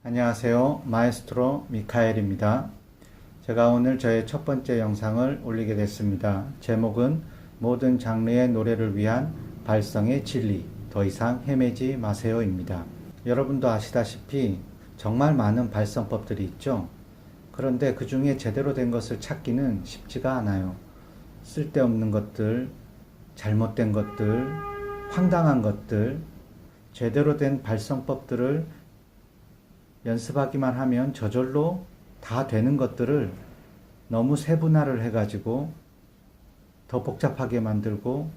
안녕하세요. 마에스트로 미카엘입니다. 제가 오늘 저의 첫 번째 영상을 올리게 됐습니다. 제목은 모든 장르의 노래를 위한 발성의 진리, 더 이상 헤매지 마세요입니다. 여러분도 아시다시피 정말 많은 발성법들이 있죠. 그런데 그 중에 제대로 된 것을 찾기는 쉽지가 않아요. 쓸데없는 것들, 잘못된 것들, 황당한 것들, 제대로 된 발성법들을 연습하기만 하면 저절로 다 되는 것들을 너무 세분화를 해가지고 더 복잡하게 만들고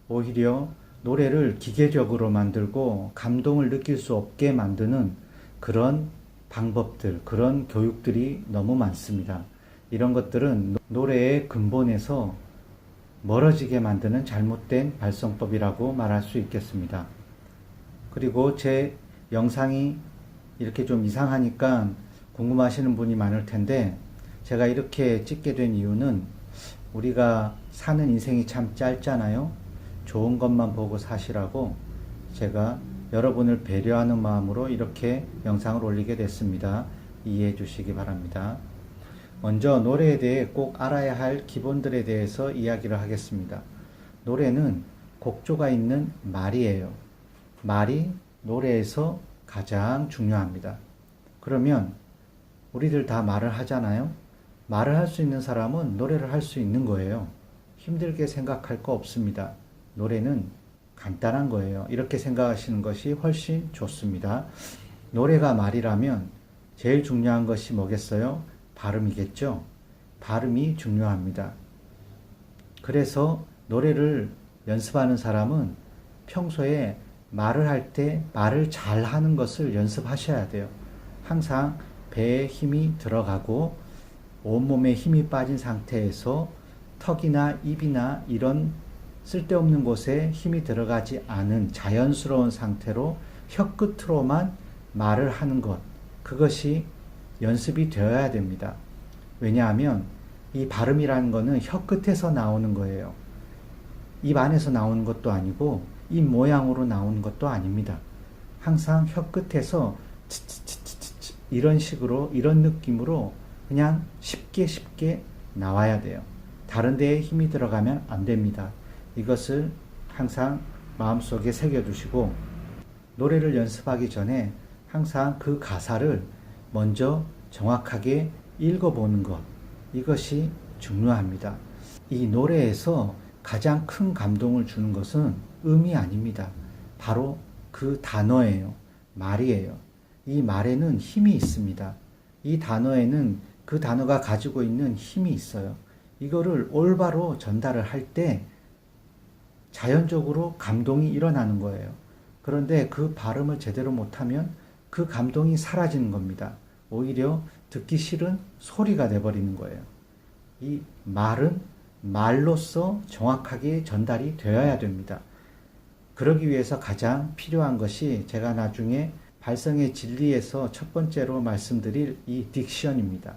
오히려 노래를 기계적으로 만들고 감동을 느낄 수 없게 만드는 그런 방법들, 그런 교육들이 너무 많습니다. 이런 것들은 노래의 근본에서 멀어지게 만드는 잘못된 발성법이라고 말할 수 있겠습니다. 그리고 제 영상이 이렇게 좀 이상하니까 궁금하시는 분이 많을 텐데, 제가 이렇게 찍게 된 이유는 우리가 사는 인생이 참 짧잖아요. 좋은 것만 보고 사시라고 제가 여러분을 배려하는 마음으로 이렇게 영상을 올리게 됐습니다. 이해해 주시기 바랍니다. 먼저 노래에 대해 꼭 알아야 할 기본들에 대해서 이야기를 하겠습니다. 노래는 곡조가 있는 말이에요. 말이 노래에서 가장 중요합니다. 그러면 우리들 다 말을 하잖아요. 말을 할 수 있는 사람은 노래를 할 수 있는 거예요. 힘들게 생각할 거 없습니다. 노래는 간단한 거예요. 이렇게 생각하시는 것이 훨씬 좋습니다. 노래가 말이라면 제일 중요한 것이 뭐겠어요? 발음이겠죠. 발음이 중요합니다. 그래서 노래를 연습하는 사람은 평소에 말을 할 때 말을 잘 하는 것을 연습하셔야 돼요. 항상 배에 힘이 들어가고 온몸에 힘이 빠진 상태에서 턱이나 입이나 이런 쓸데없는 곳에 힘이 들어가지 않은 자연스러운 상태로 혀끝으로만 말을 하는 것, 그것이 연습이 되어야 됩니다. 왜냐하면 이 발음이라는 것은 혀끝에서 나오는 거예요. 입 안에서 나오는 것도 아니고 입 모양으로 나오는 것도 아닙니다. 항상 혀끝에서 치치치치치 이런 식으로, 이런 느낌으로 그냥 쉽게 나와야 돼요. 다른 데에 힘이 들어가면 안 됩니다. 이것을 항상 마음속에 새겨두시고, 노래를 연습하기 전에 항상 그 가사를 먼저 정확하게 읽어보는 것, 이것이 중요합니다. 이 노래에서 가장 큰 감동을 주는 것은 음이 아닙니다. 바로 그 단어예요. 말이에요. 이 말에는 힘이 있습니다. 이 단어에는 그 단어가 가지고 있는 힘이 있어요. 이거를 올바로 전달을 할 때 자연적으로 감동이 일어나는 거예요. 그런데 그 발음을 제대로 못하면 그 감동이 사라지는 겁니다. 오히려 듣기 싫은 소리가 돼버리는 거예요. 이 말은 말로써 정확하게 전달이 되어야 됩니다. 그러기 위해서 가장 필요한 것이 제가 나중에 발성의 진리에서 첫 번째로 말씀드릴 이 딕션입니다.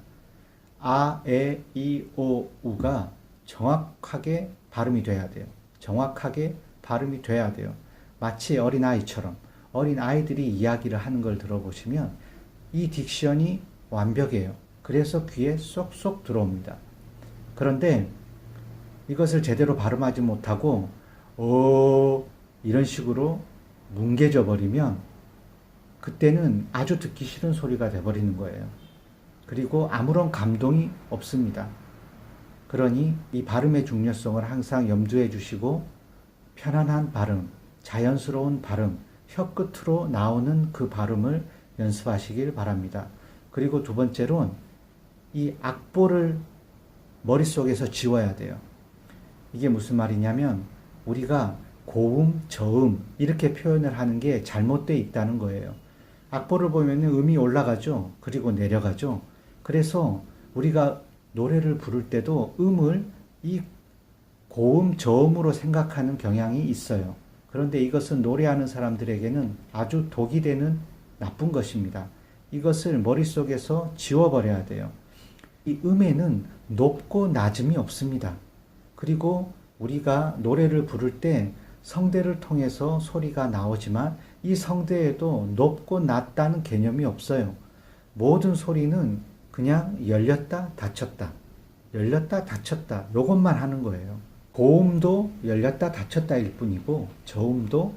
아, 에, 이, 오, 우가 정확하게 발음이 돼야 돼요. 정확하게 발음이 돼야 돼요. 마치 어린아이처럼 어린아이들이 이야기를 하는 걸 들어보시면 이 딕션이 완벽해요. 그래서 귀에 쏙쏙 들어옵니다. 그런데 이것을 제대로 발음하지 못하고 이런 식으로 뭉개져 버리면 그때는 아주 듣기 싫은 소리가 돼버리는 거예요. 그리고 아무런 감동이 없습니다. 그러니 이 발음의 중요성을 항상 염두해 주시고 편안한 발음, 자연스러운 발음, 혀끝으로 나오는 그 발음을 연습하시길 바랍니다. 그리고 두 번째로는 이 악보를 머릿속에서 지워야 돼요. 이게 무슨 말이냐면 우리가 고음, 저음 이렇게 표현을 하는 게 잘못되어 있다는 거예요. 악보를 보면 음이 올라가죠. 그리고 내려가죠. 그래서 우리가 노래를 부를 때도 음을 이 고음, 저음으로 생각하는 경향이 있어요. 그런데 이것은 노래하는 사람들에게는 아주 독이 되는 나쁜 것입니다. 이것을 머릿속에서 지워버려야 돼요. 이 음에는 높고 낮음이 없습니다. 그리고 우리가 노래를 부를 때 성대를 통해서 소리가 나오지만 이 성대에도 높고 낮다는 개념이 없어요. 모든 소리는 그냥 열렸다 닫혔다 열렸다 닫혔다 요것만 하는 거예요. 고음도 열렸다 닫혔다일 뿐이고 저음도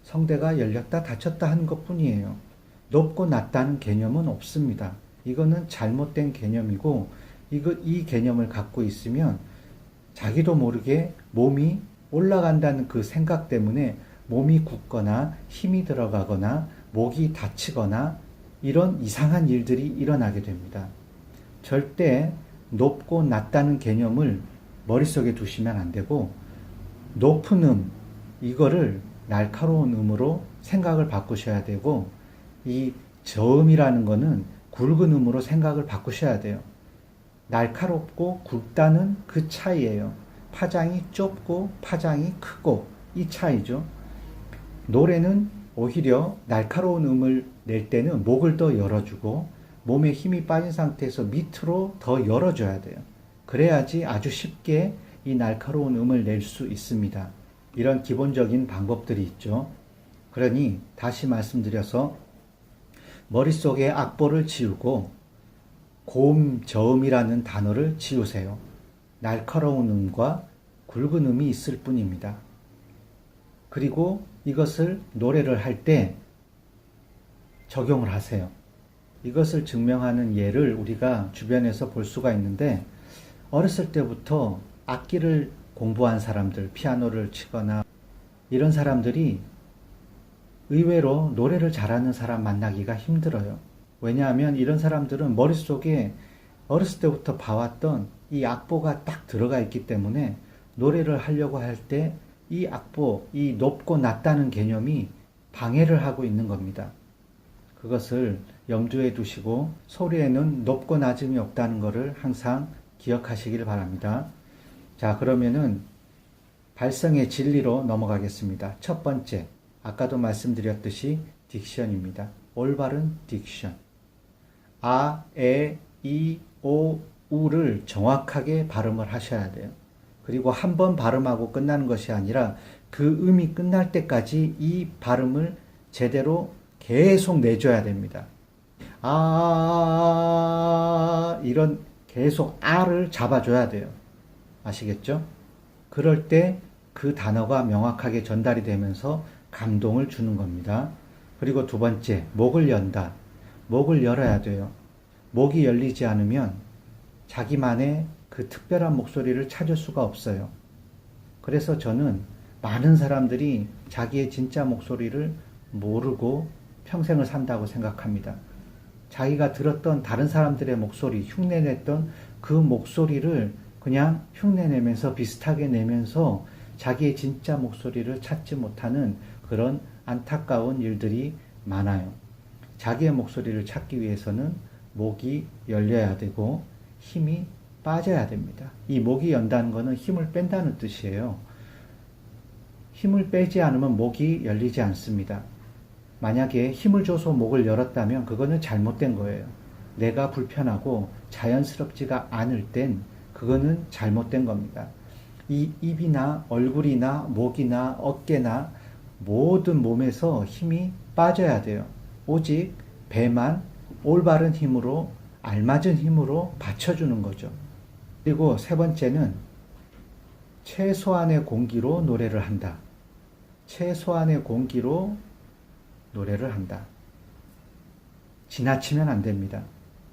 성대가 열렸다 닫혔다 하는 것 뿐이에요. 높고 낮다는 개념은 없습니다. 이거는 잘못된 개념이고 이 개념을 갖고 있으면 자기도 모르게 몸이 올라간다는 그 생각 때문에 몸이 굳거나 힘이 들어가거나 목이 다치거나 이런 이상한 일들이 일어나게 됩니다. 절대 높고 낮다는 개념을 머릿속에 두시면 안 되고 높은 이거를 날카로운 음으로 생각을 바꾸셔야 되고 이 저음이라는 거는 굵은 음으로 생각을 바꾸셔야 돼요. 날카롭고 굵다는 그 차이예요. 파장이 좁고 파장이 크고 이 차이죠. 노래는 오히려 날카로운 음을 낼 때는 목을 더 열어주고 몸에 힘이 빠진 상태에서 밑으로 더 열어줘야 돼요. 그래야지 아주 쉽게 이 날카로운 음을 낼 수 있습니다. 이런 기본적인 방법들이 있죠. 그러니 다시 말씀드려서 머릿속에 악보를 지우고 고음, 저음이라는 단어를 지우세요. 날카로운 음과 굵은 음이 있을 뿐입니다. 그리고 이것을 노래를 할 때 적용을 하세요. 이것을 증명하는 예를 우리가 주변에서 볼 수가 있는데 어렸을 때부터 악기를 공부한 사람들, 피아노를 치거나 이런 사람들이 의외로 노래를 잘하는 사람 만나기가 힘들어요. 왜냐하면 이런 사람들은 머릿속에 어렸을 때부터 봐왔던 이 악보가 딱 들어가 있기 때문에 노래를 하려고 할 때 이 악보, 이 높고 낮다는 개념이 방해를 하고 있는 겁니다. 그것을 염두에 두시고 소리에는 높고 낮음이 없다는 것을 항상 기억하시길 바랍니다. 자, 그러면은 발성의 진리로 넘어가겠습니다. 첫 번째, 아까도 말씀드렸듯이 딕션입니다. 올바른 딕션. 아, 에, 이, 오, 우를 정확하게 발음을 하셔야 돼요. 그리고 한 번 발음하고 끝나는 것이 아니라 그 음이 끝날 때까지 이 발음을 제대로 계속 내줘야 됩니다. 이런 계속 아를 잡아줘야 돼요. 아시겠죠? 그럴 때 그 단어가 명확하게 전달이 되면서 감동을 주는 겁니다. 그리고 두 번째, 목을 연다. 목을 열어야 돼요. 목이 열리지 않으면 자기만의 그 특별한 목소리를 찾을 수가 없어요. 그래서 저는 많은 사람들이 자기의 진짜 목소리를 모르고 평생을 산다고 생각합니다. 자기가 들었던 다른 사람들의 목소리, 흉내냈던 그 목소리를 그냥 흉내내면서 비슷하게 내면서 자기의 진짜 목소리를 찾지 못하는 그런 안타까운 일들이 많아요. 자기의 목소리를 찾기 위해서는 목이 열려야 되고 힘이 빠져야 됩니다. 이 목이 연다는 것은 힘을 뺀다는 뜻이에요. 힘을 빼지 않으면 목이 열리지 않습니다. 만약에 힘을 줘서 목을 열었다면 그거는 잘못된 거예요. 내가 불편하고 자연스럽지가 않을 땐 그거는 잘못된 겁니다. 이 입이나 얼굴이나 목이나 어깨나 모든 몸에서 힘이 빠져야 돼요. 오직 배만 올바른 힘으로 알맞은 힘으로 받쳐주는 거죠. 그리고 세 번째는 최소한의 공기로 노래를 한다. 최소한의 공기로 노래를 한다. 지나치면 안 됩니다.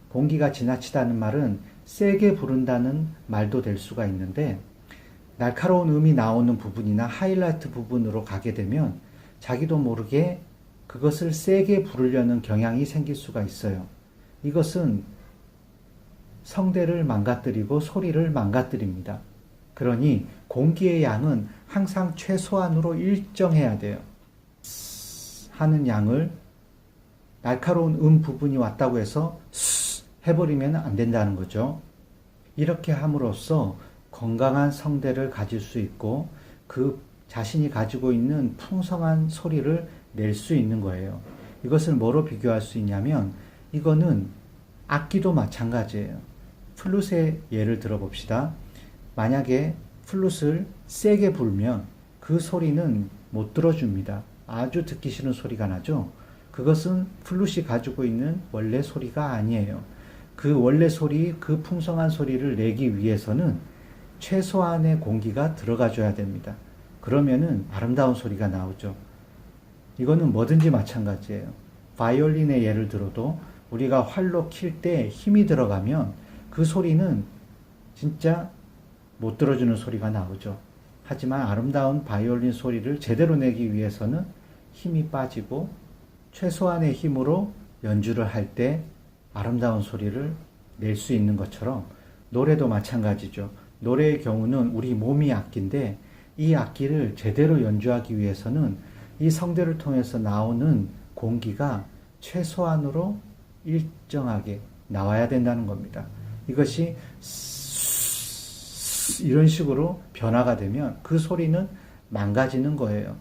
공기가 지나치다는 말은 세게 부른다는 말도 될 수가 있는데 날카로운 음이 나오는 부분이나 하이라이트 부분으로 가게 되면 자기도 모르게 그것을 세게 부르려는 경향이 생길 수가 있어요. 이것은 성대를 망가뜨리고 소리를 망가뜨립니다. 그러니 공기의 양은 항상 최소한으로 일정해야 돼요. 하는 양을 날카로운 부분이 왔다고 해서 해버리면 안 된다는 거죠. 이렇게 함으로써 건강한 성대를 가질 수 있고 그 자신이 가지고 있는 풍성한 소리를 낼 수 있는 거예요. 이것을 뭐로 비교할 수 있냐면 이거는 악기도 마찬가지예요. 플룻의 예를 들어봅시다. 만약에 플룻을 세게 불면 그 소리는 못 들어줍니다. 아주 듣기 싫은 소리가 나죠. 그것은 플룻이 가지고 있는 원래 소리가 아니에요. 그 원래 소리, 그 풍성한 소리를 내기 위해서는 최소한의 공기가 들어가줘야 됩니다. 그러면은 아름다운 소리가 나오죠. 이거는 뭐든지 마찬가지예요. 바이올린의 예를 들어도 우리가 활로 킬 때 힘이 들어가면 그 소리는 진짜 못 들어주는 소리가 나오죠. 하지만 아름다운 바이올린 소리를 제대로 내기 위해서는 힘이 빠지고 최소한의 힘으로 연주를 할 때 아름다운 소리를 낼 수 있는 것처럼 노래도 마찬가지죠. 노래의 경우는 우리 몸이 악기인데 이 악기를 제대로 연주하기 위해서는 이 성대를 통해서 나오는 공기가 최소한으로 일정하게 나와야 된다는 겁니다. 이것이 이런 식으로 변화가 되면 그 소리는 망가지는 거예요.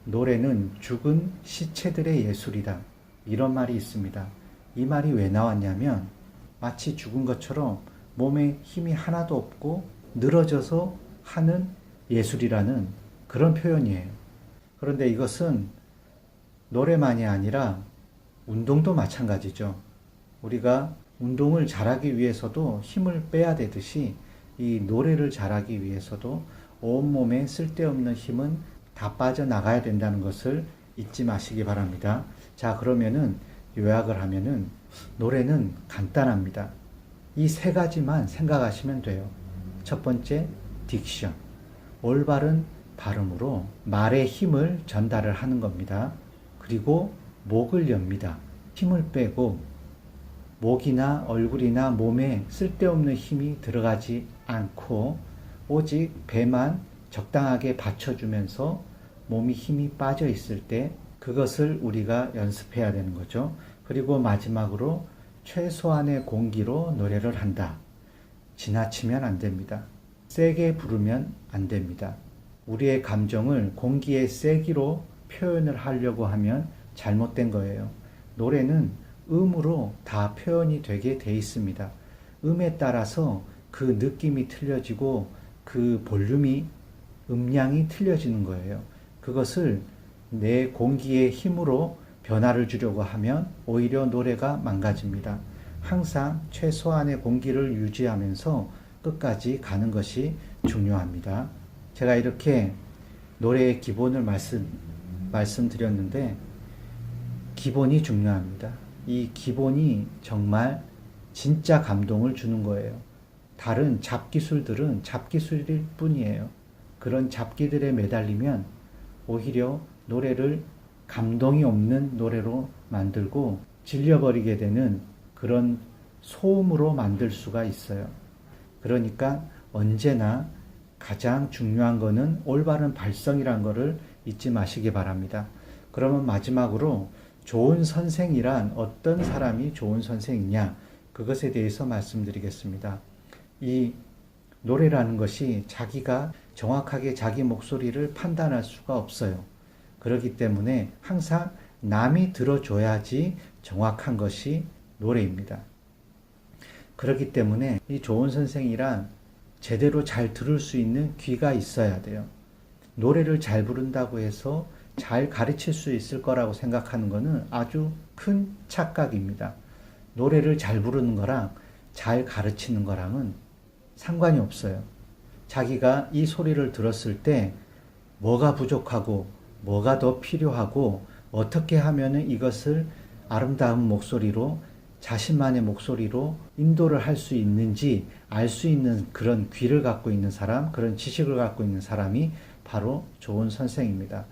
노래는 죽은 시체들의 예술이다. 이런 말이 있습니다. 이 말이 왜 나왔냐면 마치 죽은 것처럼 몸에 힘이 하나도 없고 늘어져서 하는 예술이라는 그런 표현이에요. 그런데 이것은 노래만이 아니라 운동도 마찬가지죠. 우리가 운동을 잘하기 위해서도 힘을 빼야 되듯이 이 노래를 잘하기 위해서도 온몸에 쓸데없는 힘은 다 빠져나가야 된다는 것을 잊지 마시기 바랍니다. 자, 그러면은 요약을 하면은 노래는 간단합니다. 이 세 가지만 생각하시면 돼요. 첫 번째, 딕션. 올바른 발음으로 말의 힘을 전달을 하는 겁니다. 그리고 목을 엽니다. 힘을 빼고 목이나 얼굴이나 몸에 쓸데없는 힘이 들어가지 않고 오직 배만 적당하게 받쳐주면서 몸이 힘이 빠져 있을 때 그것을 우리가 연습해야 되는 거죠. 그리고 마지막으로 최소한의 공기로 노래를 한다. 지나치면 안 됩니다. 세게 부르면 안 됩니다. 우리의 감정을 공기의 세기로 표현을 하려고 하면 잘못된 거예요. 노래는 음으로 다 표현이 되게 돼 있습니다. 음에 따라서 그 느낌이 틀려지고 그 볼륨이 음량이 틀려지는 거예요. 그것을 내 공기의 힘으로 변화를 주려고 하면 오히려 노래가 망가집니다. 항상 최소한의 공기를 유지하면서 끝까지 가는 것이 중요합니다. 제가 이렇게 노래의 기본을 말씀드렸는데 기본이 중요합니다. 이 기본이 정말 진짜 감동을 주는 거예요. 다른 잡기술들은 잡기술일 뿐이에요. 그런 잡기들에 매달리면 오히려 노래를 감동이 없는 노래로 만들고 질려버리게 되는 그런 소음으로 만들 수가 있어요. 그러니까 언제나 가장 중요한 거는 올바른 발성이란 거를 잊지 마시기 바랍니다. 그러면 마지막으로 좋은 선생이란 어떤 사람이 좋은 선생이냐, 그것에 대해서 말씀드리겠습니다. 이 노래라는 것이 자기가 정확하게 자기 목소리를 판단할 수가 없어요. 그렇기 때문에 항상 남이 들어줘야지 정확한 것이 노래입니다. 그렇기 때문에 이 좋은 선생이란 제대로 잘 들을 수 있는 귀가 있어야 돼요. 노래를 잘 부른다고 해서 잘 가르칠 수 있을 거라고 생각하는 것은 아주 큰 착각입니다. 노래를 잘 부르는 거랑 잘 가르치는 거랑은 상관이 없어요. 자기가 이 소리를 들었을 때 뭐가 부족하고 뭐가 더 필요하고 어떻게 하면은 이것을 아름다운 목소리로 자신만의 목소리로 인도를 할 수 있는지 알 수 있는 그런 귀를 갖고 있는 사람, 그런 지식을 갖고 있는 사람이 바로 좋은 선생입니다.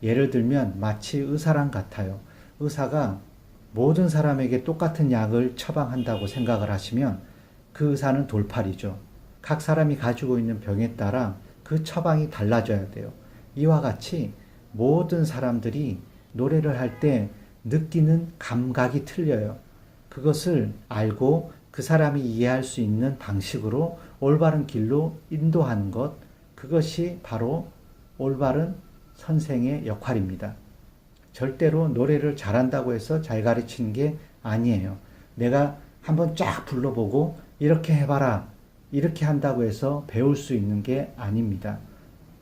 예를 들면 마치 의사랑 같아요. 의사가 모든 사람에게 똑같은 약을 처방한다고 생각을 하시면 그 의사는 돌팔이죠. 각 사람이 가지고 있는 병에 따라 그 처방이 달라져야 돼요. 이와 같이 모든 사람들이 노래를 할 때 느끼는 감각이 틀려요. 그것을 알고 그 사람이 이해할 수 있는 방식으로 올바른 길로 인도하는 것, 그것이 바로 올바른 선생의 역할입니다. 절대로 노래를 잘한다고 해서 잘 가르치는 게 아니에요. 내가 한번 쫙 불러보고 이렇게 해봐라, 이렇게 한다고 해서 배울 수 있는 게 아닙니다.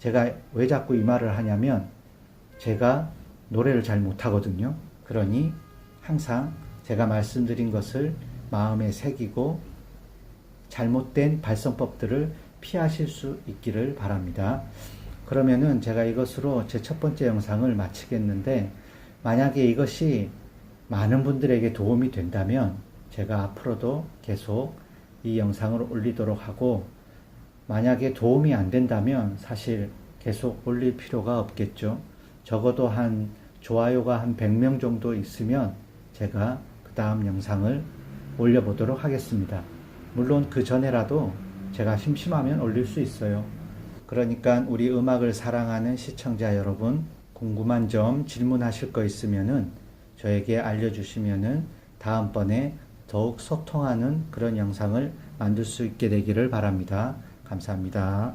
제가 왜 자꾸 이 말을 하냐면 제가 노래를 잘 못하거든요. 그러니 항상 제가 말씀드린 것을 마음에 새기고 잘못된 발성법들을 피하실 수 있기를 바랍니다. 그러면은 제가 이것으로 제 첫 번째 영상을 마치겠는데, 만약에 이것이 많은 분들에게 도움이 된다면 제가 앞으로도 계속 이 영상을 올리도록 하고, 만약에 도움이 안 된다면 사실 계속 올릴 필요가 없겠죠. 적어도 한 좋아요가 한 100명 정도 있으면 제가 그 다음 영상을 올려보도록 하겠습니다. 물론 그 전에라도 제가 심심하면 올릴 수 있어요. 그러니까 우리 음악을 사랑하는 시청자 여러분, 궁금한 점 질문하실 거 있으면은 저에게 알려주시면은 다음번에 더욱 소통하는 그런 영상을 만들 수 있게 되기를 바랍니다. 감사합니다.